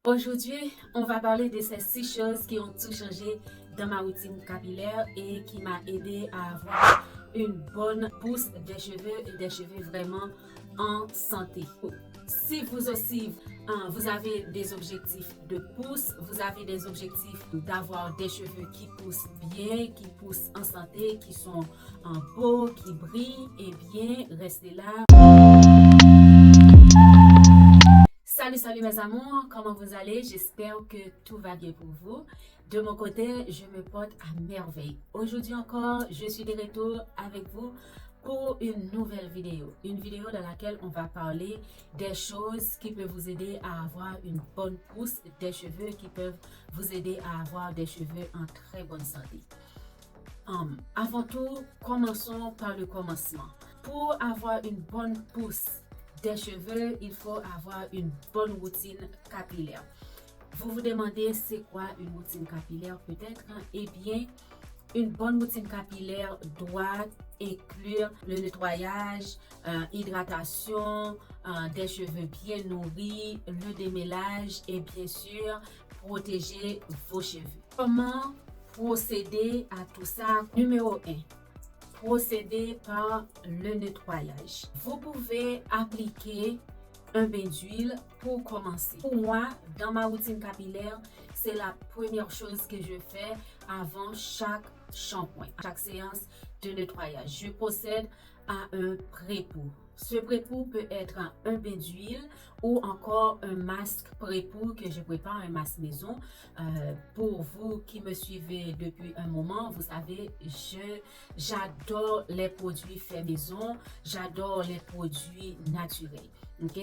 Aujourd'hui, on va parler de ces 6 choses qui ont tout changé dans ma routine capillaire et qui m'a aidé à avoir une bonne pousse des cheveux et des cheveux vraiment en santé. Si vous aussi, vous avez des objectifs de pousse, vous avez des objectifs d'avoir des cheveux qui poussent bien, qui poussent en santé, qui sont beaux, qui brillent, eh bien, restez là. Salut mes amours, comment vous allez? J'espère que tout va bien pour vous. De mon côté, je me porte à merveille. Aujourd'hui encore, je suis de retour avec vous pour une nouvelle vidéo. Une vidéo dans laquelle on va parler des choses qui peuvent vous aider à avoir une bonne pousse des cheveux, qui peuvent vous aider à avoir des cheveux en très bonne santé. Avant tout, commençons par le commencement. Pour avoir une bonne pousse des cheveux, il faut avoir une bonne routine capillaire. Vous vous demandez c'est quoi une routine capillaire peut-être? Eh bien, une bonne routine capillaire doit inclure le nettoyage, hydratation, des cheveux bien nourris, le démêlage et bien sûr protéger vos cheveux. Comment procéder à tout ça? Numéro 1. Procéder par le nettoyage. Vous pouvez appliquer un bain d'huile pour commencer. Pour moi, dans ma routine capillaire, c'est la première chose que je fais avant chaque shampoing, chaque séance de nettoyage. Je procède à un pré-pou. Ce pré-pou peut être un bain d'huile ou encore un masque pré-pou que je prépare, un masque maison. Pour vous qui me suivez depuis un moment, vous savez, j'adore les produits faits maison, j'adore les produits naturels. Ok,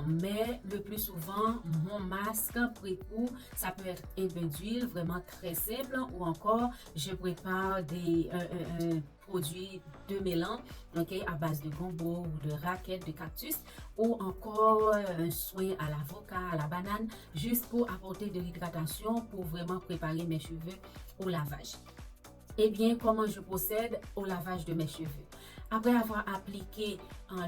mais le plus souvent, mon masque pré-pou, ça peut être un bain d'huile vraiment très simple ou encore je prépare des produits de mélange, ok, à base de gombo ou de raquettes de cactus ou encore un soin à l'avocat, à la banane, juste pour apporter de l'hydratation pour vraiment préparer mes cheveux au lavage. Eh bien, comment je procède au lavage de mes cheveux? Après avoir appliqué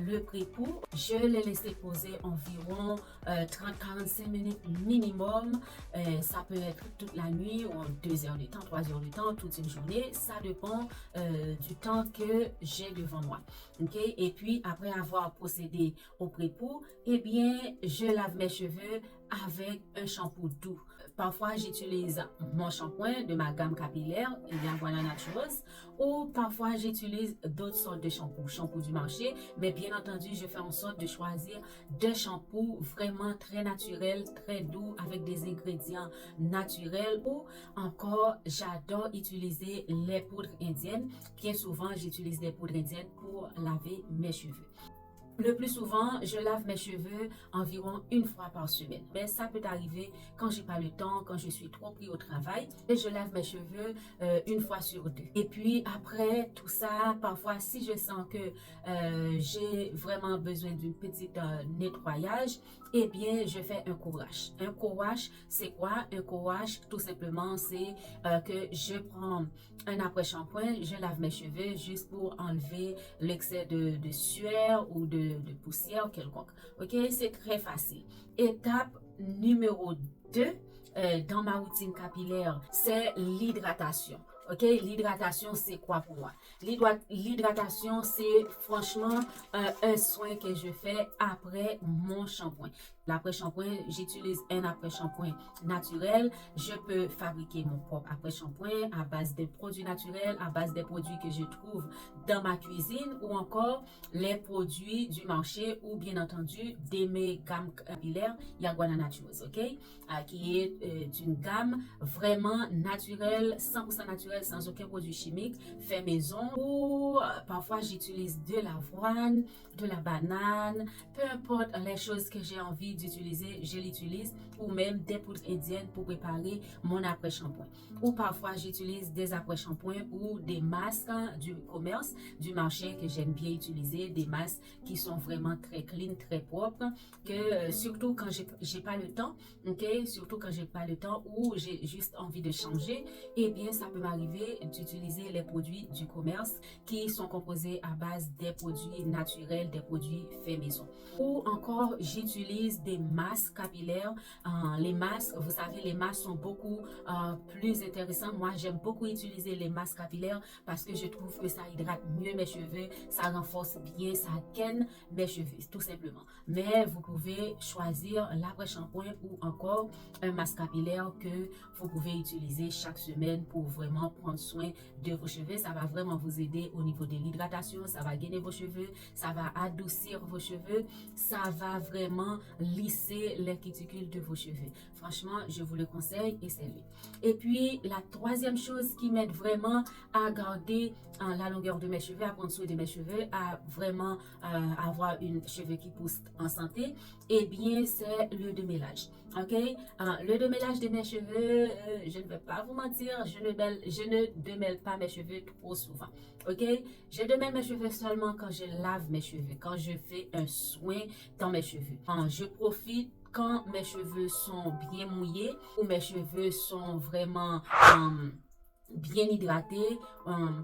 le pré-pou, je l'ai laissé poser environ 30-45 minutes minimum. Ça peut être toute la nuit ou 2 heures de temps, 3 heures de temps, toute une journée. Ça dépend du temps que j'ai devant moi. Okay? Et puis, après avoir procédé au pré-pou, eh bien, je lave mes cheveux avec un shampoing doux. Parfois, j'utilise mon shampoing de ma gamme capillaire, Yagwana Naturals, ou parfois j'utilise d'autres sortes de shampoings, shampoing du marché, mais bien entendu, je fais en sorte de choisir des shampoings vraiment très naturels, très doux, avec des ingrédients naturels, ou encore, j'adore utiliser les poudres indiennes. Bien souvent, j'utilise des poudres indiennes pour laver mes cheveux. Le plus souvent, je lave mes cheveux environ une fois par semaine. Mais ça peut arriver quand j'ai pas le temps, quand je suis trop pris au travail. Et je lave mes cheveux une fois sur 2. Et puis après tout ça, parfois si je sens que j'ai vraiment besoin d'une petite nettoyage, eh bien je fais un co-wash. Un co-wash, c'est quoi? Un co-wash, tout simplement, c'est que je prends un après-shampoing, je lave mes cheveux juste pour enlever l'excès de sueur ou de poussière quelconque. Ok, c'est très facile. Étape numéro 2 dans ma routine capillaire, c'est l'hydratation. Ok, l'hydratation, c'est quoi pour moi? L'hydratation, c'est franchement un soin que je fais après mon shampoing. L'après-shampoing, j'utilise un après-shampoing naturel. Je peux fabriquer mon propre après-shampoing à base de produits naturels, à base des produits que je trouve dans ma cuisine ou encore les produits du marché ou bien entendu de mes gammes capillaires Yagwana Naturals, ok? Qui est une gamme vraiment naturelle, 100% naturelle, sans aucun produit chimique, fait maison. Ou parfois j'utilise de l'avoine, de la banane, peu importe les choses que j'ai envie d'utiliser, je l'utilise, ou même des poudres indiennes pour préparer mon après-shampoing. Ou parfois j'utilise des après-shampoings ou des masques du commerce, du marché que j'aime bien utiliser, des masques qui sont vraiment très clean, très propres, que surtout quand j'ai pas le temps, ok, surtout quand j'ai pas le temps ou j'ai juste envie de changer, eh bien ça peut m'arriver d'utiliser les produits du commerce qui sont composés à base des produits naturels, des produits faits maison. Ou encore j'utilise des masques capillaires les masques. Vous savez, les masques sont beaucoup plus intéressants. Moi, j'aime beaucoup utiliser les masques capillaires parce que je trouve que ça hydrate mieux mes cheveux, ça renforce bien, ça gaine mes cheveux, tout simplement. Mais vous pouvez choisir l'après-shampoing ou encore un masque capillaire que vous pouvez utiliser chaque semaine pour vraiment prendre soin de vos cheveux. Ça va vraiment vous aider au niveau de l'hydratation, ça va gainer vos cheveux, ça va adoucir vos cheveux, ça va vraiment lisser les cuticules de vos cheveux. Franchement, je vous le conseille, essayez-le. Et puis, la troisième chose qui m'aide vraiment à garder la longueur de mes cheveux, à prendre soin de mes cheveux, à vraiment avoir une cheveux qui pousse en santé, eh bien, c'est le démêlage. Ok, le démêlage de mes cheveux, je ne vais pas vous mentir, je ne démêle pas mes cheveux trop souvent. Ok, je démêle mes cheveux seulement quand je lave mes cheveux, quand je fais un soin dans mes cheveux. Je profite quand mes cheveux sont bien mouillés ou mes cheveux sont vraiment bien hydraté,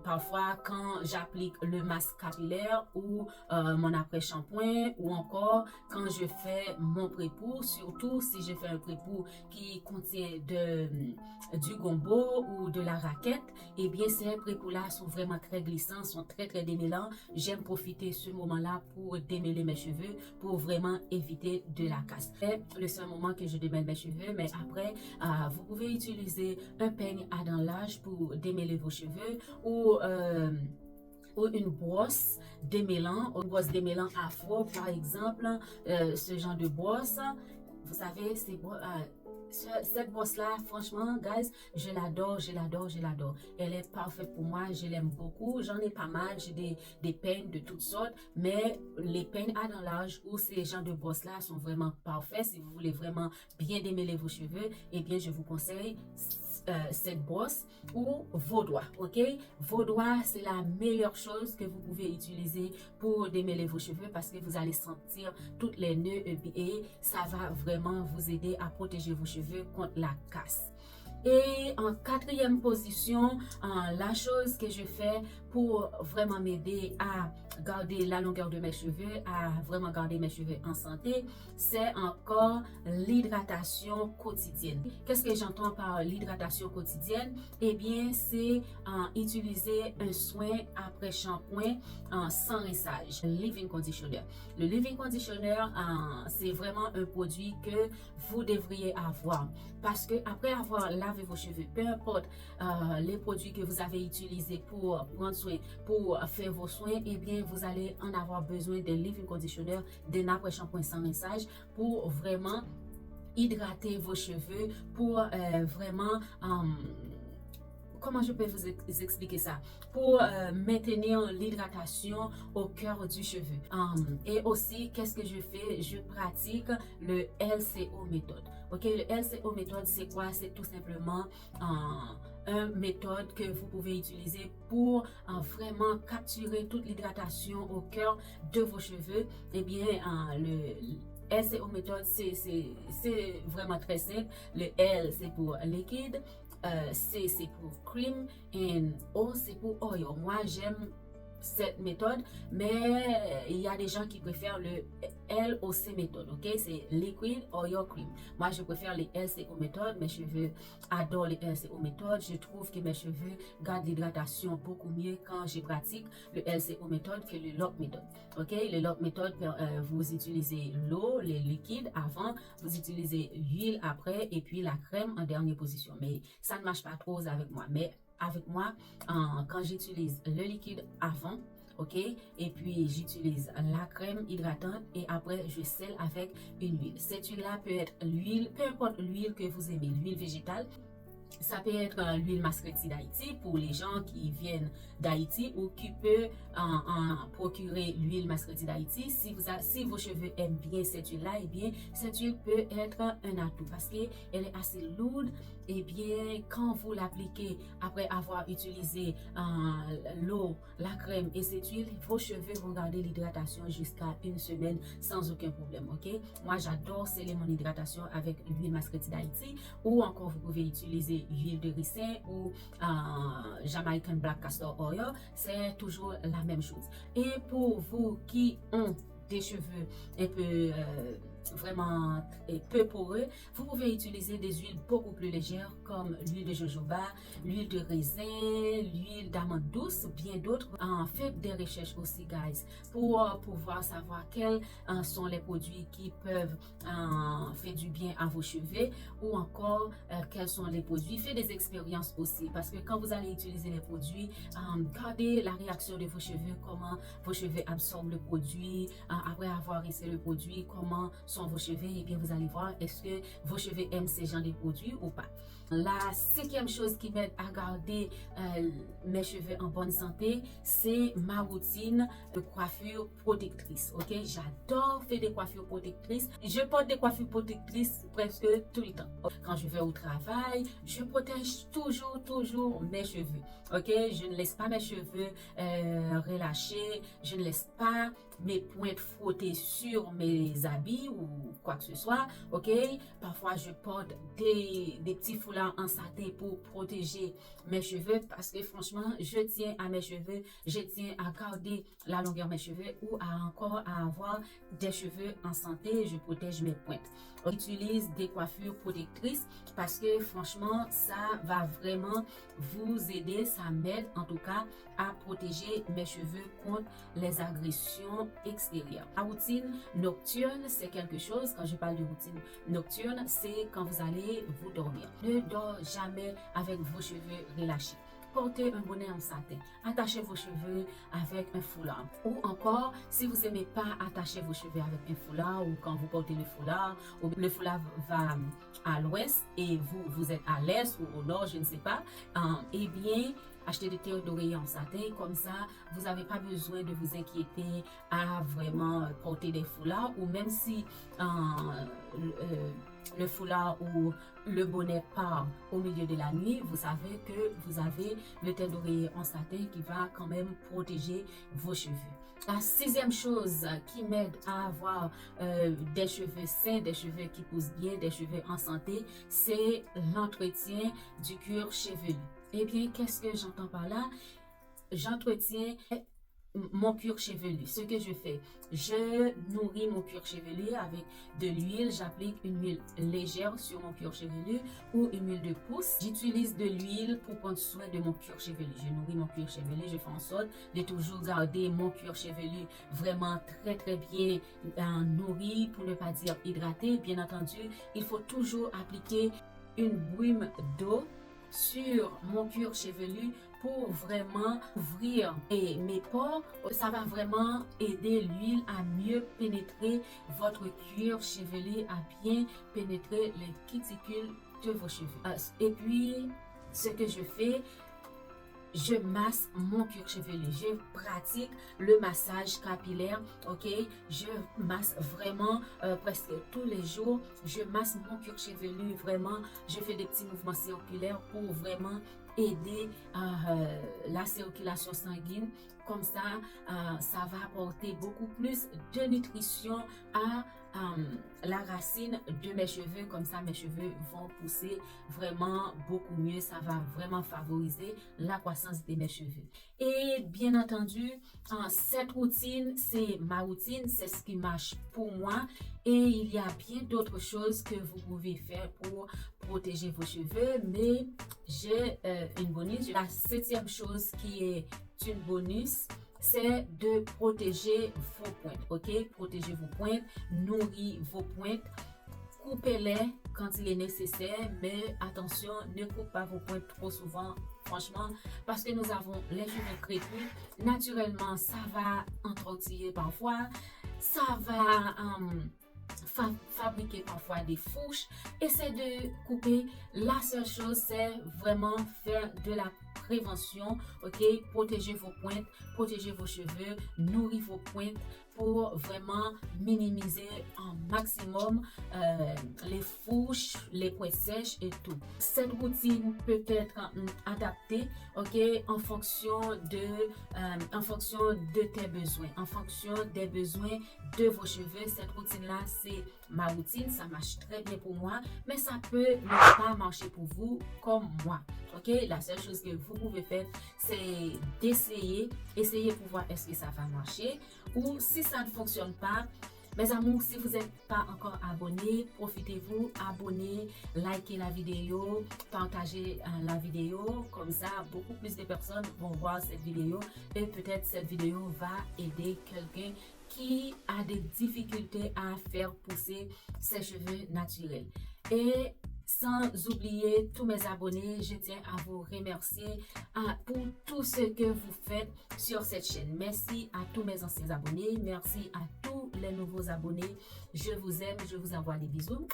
parfois quand j'applique le masque capillaire ou mon après-shampoing ou encore quand je fais mon prépou, surtout si je fais un prépou qui contient du gombo ou de la raquette, et bien ces prépous-là sont vraiment très glissants, sont très démêlants. J'aime profiter ce moment-là pour démêler mes cheveux, pour vraiment éviter de la casse. C'est le seul moment que je démêle mes cheveux, mais après, vous pouvez utiliser un peigne à dents pour démêler vos cheveux ou une brosse démêlant, afro par exemple, ce genre de brosse. Vous savez, cette brosse-là, franchement, guys, je l'adore. Elle est parfaite pour moi, je l'aime beaucoup. J'en ai pas mal, j'ai des peignes de toutes sortes, mais les peignes à dents larges ou ces genres de brosses-là sont vraiment parfaits. Si vous voulez vraiment bien démêler vos cheveux, eh bien, je vous conseille cette brosse ou vos doigts, ok? Vos doigts, c'est la meilleure chose que vous pouvez utiliser pour démêler vos cheveux parce que vous allez sentir toutes les nœuds et ça va vraiment vous aider à protéger vos cheveux contre la casse. Et en quatrième position, la chose que je fais pour vraiment m'aider à garder la longueur de mes cheveux, à vraiment garder mes cheveux en santé, c'est encore l'hydratation quotidienne. Qu'est-ce que j'entends par l'hydratation quotidienne? Eh bien, c'est utiliser un soin après shampoing sans rinçage, le leave-in conditioner. Le leave-in conditioner, c'est vraiment un produit que vous devriez avoir parce que après avoir lavé vos cheveux, peu importe les produits que vous avez utilisés pour prendre soin, pour faire vos soins, eh bien, vous allez en avoir besoin d'un leave-in conditioner, d'un après-shampoing sans rinçage pour vraiment hydrater vos cheveux, pour vraiment comment je peux vous expliquer ça? Pour maintenir l'hydratation au cœur du cheveu. Et aussi, qu'est-ce que je fais? Je pratique le LCO méthode. Ok, le LCO méthode, c'est quoi? C'est tout simplement une méthode que vous pouvez utiliser pour vraiment capturer toute l'hydratation au cœur de vos cheveux. Eh bien, le LCO méthode, c'est vraiment très simple. Le L, c'est pour liquide. C, c'est pour cream. Et O, c'est pour oil. Moi, j'aime cette méthode, mais il y a des gens qui préfèrent le LOC méthode, ok? C'est liquid oil cream. Moi, je préfère les LCO méthode. Mes cheveux adorent les LCO méthode. Je trouve que mes cheveux gardent l'hydratation beaucoup mieux quand je pratique le LCO méthode que le LOC méthode, ok? Le LOC méthode, vous utilisez l'eau, les liquides avant, vous utilisez l'huile après et puis la crème en dernière position. Mais ça ne marche pas trop avec moi. Mais avec moi, quand j'utilise le liquide avant, ok, et puis j'utilise la crème hydratante et après je scelle avec une huile. Cette huile-là peut être l'huile, peu importe l'huile que vous aimez, l'huile végétale. Ça peut être l'huile Mascreti d'Haïti pour les gens qui viennent d'Haïti ou qui peut procurer l'huile Mascreti d'Haïti. Si vos cheveux aiment bien cette huile-là, eh bien, cette huile peut être un atout parce qu'elle est assez lourde. Et bien, quand vous l'appliquez après avoir utilisé l'eau, la crème et cette huile, vos cheveux vont garder l'hydratation jusqu'à une semaine sans aucun problème, ok? Moi, j'adore sceller mon hydratation avec l'huile Mascreti d'Haïti ou encore vous pouvez utiliser l'huile de ricin ou Jamaican Black Castor Oil, c'est toujours la même chose. Et pour vous qui ont des cheveux un peu vraiment peu poreux, vous pouvez utiliser des huiles beaucoup plus légères comme l'huile de jojoba, l'huile de raisin, l'huile d'amande douce, bien d'autres. Faites des recherches aussi, guys, pour pouvoir savoir quels sont les produits qui peuvent faire du bien à vos cheveux ou encore quels sont les produits. Faites des expériences aussi parce que quand vous allez utiliser les produits, regardez la réaction de vos cheveux, comment vos cheveux absorbent le produit, après avoir rincé le produit, comment sont vos cheveux, et bien vous allez voir est-ce que vos cheveux aiment ces genres de produits ou pas. La cinquième chose qui m'aide à garder mes cheveux en bonne santé, c'est ma routine de coiffure protectrice. Ok, j'adore faire des coiffures protectrices. Je porte des coiffures protectrices presque tout le temps. Quand je vais au travail, je protège toujours mes cheveux. Ok, je ne laisse pas mes cheveux relâchés, je ne laisse pas mes pointes frotter sur mes habits ou quoi que ce soit. Ok, parfois je porte des petits foulards en satin pour protéger mes cheveux parce que franchement je tiens à mes cheveux, je tiens à garder la longueur de mes cheveux ou à avoir des cheveux en santé. Je protège mes pointes. J'utilise des coiffures protectrices parce que franchement ça va vraiment vous aider, ça m'aide en tout cas à protéger mes cheveux contre les agressions extérieures. La routine nocturne, c'est quelque chose, quand je parle de routine nocturne, c'est quand vous allez vous dormir. Ne dormez jamais avec vos cheveux relâchés. Portez un bonnet en satin, attachez vos cheveux avec un foulard. Ou encore, si vous n'aimez pas attacher vos cheveux avec un foulard, ou quand vous portez le foulard, ou le foulard va à l'ouest et vous êtes à l'est ou au nord, je ne sais pas, eh bien, achetez des têtes d'oreiller en satin, comme ça, vous n'avez pas besoin de vous inquiéter à vraiment porter des foulards, ou même si le foulard ou le bonnet part au milieu de la nuit, vous savez que vous avez le tête d'oreiller en satin qui va quand même protéger vos cheveux. La sixième chose qui m'aide à avoir des cheveux sains, des cheveux qui poussent bien, des cheveux en santé, c'est l'entretien du cuir chevelu. Eh bien, qu'est-ce que j'entends par là? J'entretiens mon cuir chevelu. Ce que je fais, je nourris mon cuir chevelu avec de l'huile. J'applique une huile légère sur mon cuir chevelu ou une huile de pousse. J'utilise de l'huile pour prendre soin de mon cuir chevelu. Je nourris mon cuir chevelu. Je fais en sorte de toujours garder mon cuir chevelu vraiment très bien nourri, pour ne pas dire hydraté. Bien entendu, il faut toujours appliquer une brume d'eau sur mon cuir chevelu pour vraiment ouvrir mes pores. Ça va vraiment aider l'huile à mieux pénétrer votre cuir chevelu, à bien pénétrer les cuticules de vos cheveux. Et puis, ce que je fais, je masse mon cuir chevelu. Je pratique le massage capillaire. Ok, je masse vraiment presque tous les jours. Je masse mon cuir chevelu vraiment. Je fais des petits mouvements circulaires pour vraiment aider la circulation sanguine. Comme ça, ça va apporter beaucoup plus de nutrition à la racine de mes cheveux. Comme ça, mes cheveux vont pousser vraiment beaucoup mieux. Ça va vraiment favoriser la croissance de mes cheveux. Et bien entendu, cette routine, c'est ma routine, c'est ce qui marche pour moi. Et il y a bien d'autres choses que vous pouvez faire pour protéger vos cheveux. Mais j'ai une bonus. La septième chose qui est une bonus, c'est de protéger vos pointes. Ok, protégez vos pointes, nourrir vos pointes, coupez-les quand il est nécessaire, mais attention, ne coupez pas vos pointes trop souvent, franchement, parce que nous avons les cheveux crépus. Naturellement, ça va entortiller parfois, ça va fabriquer parfois des fourches. Essayez de couper. La seule chose, c'est vraiment faire de la prévention. Ok, protégez vos pointes, protégez vos cheveux, nourrir vos pointes pour vraiment minimiser un maximum les fourches, les pointes sèches et tout. Cette routine peut être adaptée, ok, en fonction de tes besoins, en fonction des besoins de vos cheveux. Cette routine là, c'est ma routine, ça marche très bien pour moi, mais ça peut ne pas marcher pour vous comme moi. Ok, la seule chose que vous pouvez faire, c'est d'essayer pour voir est-ce que ça va marcher, ou si ça ne fonctionne pas, Mes amours, si vous n'êtes pas encore abonné, profitez-vous, abonnez, likez la vidéo, partagez la vidéo. Comme ça, beaucoup plus de personnes vont voir cette vidéo et peut-être cette vidéo va aider quelqu'un qui a des difficultés à faire pousser ses cheveux naturels. Et sans oublier tous mes abonnés, je tiens à vous remercier pour tout ce que vous faites sur cette chaîne. Merci à tous mes anciens abonnés, merci à tous les nouveaux abonnés. Je vous aime, je vous envoie des bisous.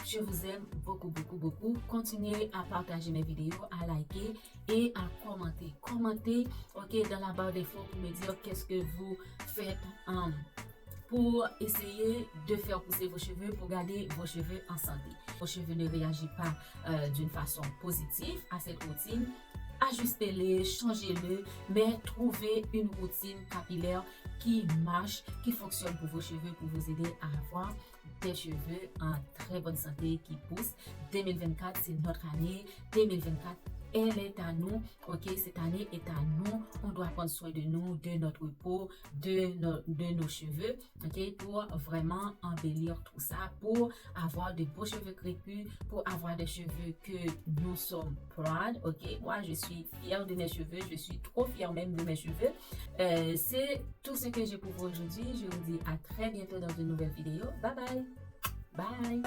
Je vous aime beaucoup, beaucoup, beaucoup. Continuez à partager mes vidéos, à liker et à commenter. Commentez, ok, dans la barre d'infos pour me dire qu'est-ce que vous faites pour essayer de faire pousser vos cheveux, pour garder vos cheveux en santé. Vos cheveux ne réagissent pas d'une façon positive à cette routine. Ajustez-les, changez-le, mais trouvez une routine capillaire qui marche, qui fonctionne pour vos cheveux, pour vous aider à avoir des cheveux en très bonne santé qui poussent. 2024, c'est notre année. 2024, elle est à nous, ok, cette année est à nous, on doit prendre soin de nous, de notre peau, de nos cheveux, ok, pour vraiment embellir tout ça, pour avoir de beaux cheveux crépus, pour avoir des cheveux que nous sommes proud, ok, moi je suis fière de mes cheveux, je suis trop fière même de mes cheveux. C'est tout ce que j'ai pour vous aujourd'hui, je vous dis à très bientôt dans une nouvelle vidéo, bye bye, bye.